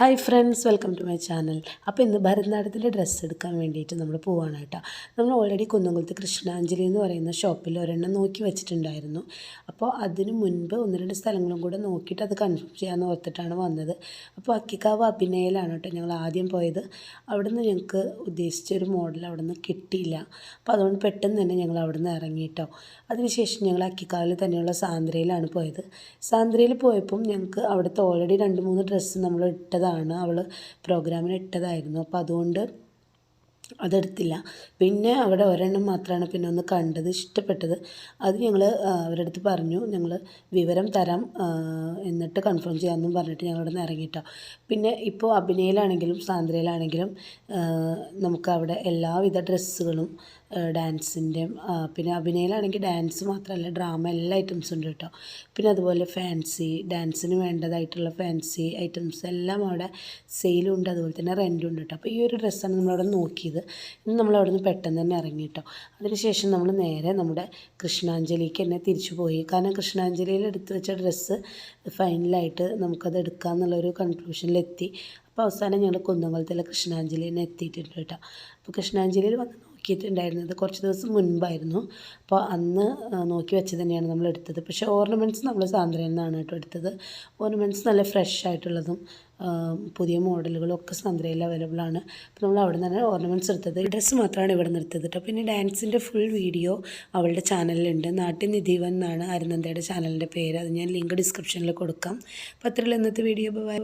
Hi friends, welcome to my channel. അപ്പോൾ ഇന്ന് ഭരതനാട്യത്തിൻ്റെ dress എടുക്കാൻ വേണ്ടിയിട്ട് നമ്മൾ പോവാണ് കേട്ടോ. നമ്മൾ ഓൾറെഡി കുന്നംകുളത്ത് കൃഷ്ണാഞ്ജലി എന്ന് പറയുന്ന ഷോപ്പിൽ ഒരെണ്ണം നോക്കി വെച്ചിട്ടുണ്ടായിരുന്നു. അപ്പോൾ അതിന് മുൻപ് ഒന്ന് രണ്ട് സ്ഥലങ്ങളും കൂടെ നോക്കിയിട്ട് അത് കൺഫേം ചെയ്യാമെന്ന് ഓർത്തിട്ടാണ് വന്നത്. അപ്പോൾ അക്കിക്കാവ് അഭിനയിലാണ് കേട്ടോ ഞങ്ങൾ ആദ്യം പോയത്. അവിടെ നിന്ന് ഞങ്ങൾക്ക് ഉദ്ദേശിച്ചൊരു മോഡൽ അവിടെ നിന്ന് കിട്ടിയില്ല. അപ്പോൾ അതുകൊണ്ട് പെട്ടെന്ന് തന്നെ ഞങ്ങൾ അവിടെ നിന്ന് ഇറങ്ങി കേട്ടോ. അതിനുശേഷം ഞങ്ങൾ അക്കിക്കാവിൽ തന്നെയുള്ള സാന്ദ്രയിലാണ് പോയത്. സാന്ദ്രയിൽ പോയപ്പം ഞങ്ങൾക്ക് അവിടുത്തെ ഓൾറെഡി 2-3 ഡ്രസ്സ് നമ്മൾ ഇട്ടതാണ്, അവൾ പ്രോഗ്രാമിന് ഇട്ടതായിരുന്നു. അപ്പോൾ അതുകൊണ്ട് അതെടുത്തില്ല. പിന്നെ അവിടെ ഒരെണ്ണം മാത്രമാണ് പിന്നെ ഒന്ന് കണ്ടത്, ഇഷ്ടപ്പെട്ടത്. അത് ഞങ്ങൾ അവരുടെ അടുത്ത് പറഞ്ഞു, ഞങ്ങൾ വിവരം തരാം എന്നിട്ട് കൺഫേം ചെയ്യാമെന്നും പറഞ്ഞിട്ട് ഞങ്ങൾ അവിടെ നിന്ന് ഇറങ്ങിയിട്ടോ. പിന്നെ ഇപ്പോൾ അഭിനയിലാണെങ്കിലും സാന്ദ്രയിലാണെങ്കിലും നമുക്കവിടെ എല്ലാവിധ ഡ്രസ്സുകളും ഡാൻസിൻ്റെയും പിന്നെ അഭിനയിലാണെങ്കിൽ ഡാൻസ് മാത്രമല്ല ഡ്രാമ എല്ലാ ഐറ്റംസും ഉണ്ട് കേട്ടോ. പിന്നെ അതുപോലെ ഫാൻസി ഡാൻസിന് വേണ്ടതായിട്ടുള്ള ഫാൻസി ഐറ്റംസ് എല്ലാം അവിടെ സെയിലും ഉണ്ട്, അതുപോലെ തന്നെ റെൻറ്റും ഉണ്ട് കേട്ടോ. അപ്പോൾ ഈ ഒരു ഡ്രസ്സാണ് നമ്മളവിടെ നോക്കിയത്. ഇന്ന് നമ്മളവിടെ നിന്ന് പെട്ടെന്ന് തന്നെ ഇറങ്ങി കേട്ടോ. അതിനുശേഷം നമ്മൾ നേരെ നമ്മുടെ കൃഷ്ണാഞ്ജലിക്ക് തന്നെ തിരിച്ചു പോയി. കാരണം കൃഷ്ണാഞ്ജലിയിൽ എടുത്തു വെച്ച ഡ്രസ്സ് ഫൈനലായിട്ട് നമുക്കത് എടുക്കാമെന്നുള്ളൊരു കൺക്ലൂഷനിലെത്തി. അപ്പോൾ അവസാനം ഞങ്ങൾ കുന്നംകുളത്തിലെ കൃഷ്ണാഞ്ജലി തന്നെ എത്തിയിട്ടുണ്ട് കേട്ടോ. അപ്പോൾ കൃഷ്ണാഞ്ജലിയിൽ വന്ന് നോക്കിയിട്ടുണ്ടായിരുന്നത് കുറച്ച് ദിവസം മുൻപായിരുന്നു. അപ്പോൾ അന്ന് നോക്കി വെച്ചത് തന്നെയാണ് നമ്മൾ എടുത്തത്. പക്ഷേ ഓർണമെൻറ്റ്സ് നമ്മൾ സാന്ദ്രയിൽ നിന്നാണ് കേട്ടോ എടുത്തത്. ഓർണമെൻറ്റ്സ് നല്ല ഫ്രഷ് ആയിട്ടുള്ളതും പുതിയ മോഡലുകളും ഒക്കെ സാന്ദ്രയിൽ അവൈലബിൾ ആണ്. അപ്പോൾ നമ്മൾ അവിടെ നിന്ന് തന്നെ ഓർണമെൻറ്റ്സ് എടുത്തത്. ഡ്രസ്സ് മാത്രമാണ് ഇവിടെ നിന്ന് എടുത്തത് കേട്ടോ. പിന്നെ ഡാൻസിൻ്റെ ഫുൾ വീഡിയോ അവളുടെ ചാനലിലുണ്ട്. നാട്യനിധിവൻ എന്നാണ് അരുനന്ദയുടെ ചാനലിൻ്റെ പേര്. അത് ഞാൻ ലിങ്ക് ഡിസ്ക്രിപ്ഷനിൽ കൊടുക്കാം. അപ്പോൾ അത്രയുള്ള ഇന്നത്തെ വീഡിയോ. ബൈ.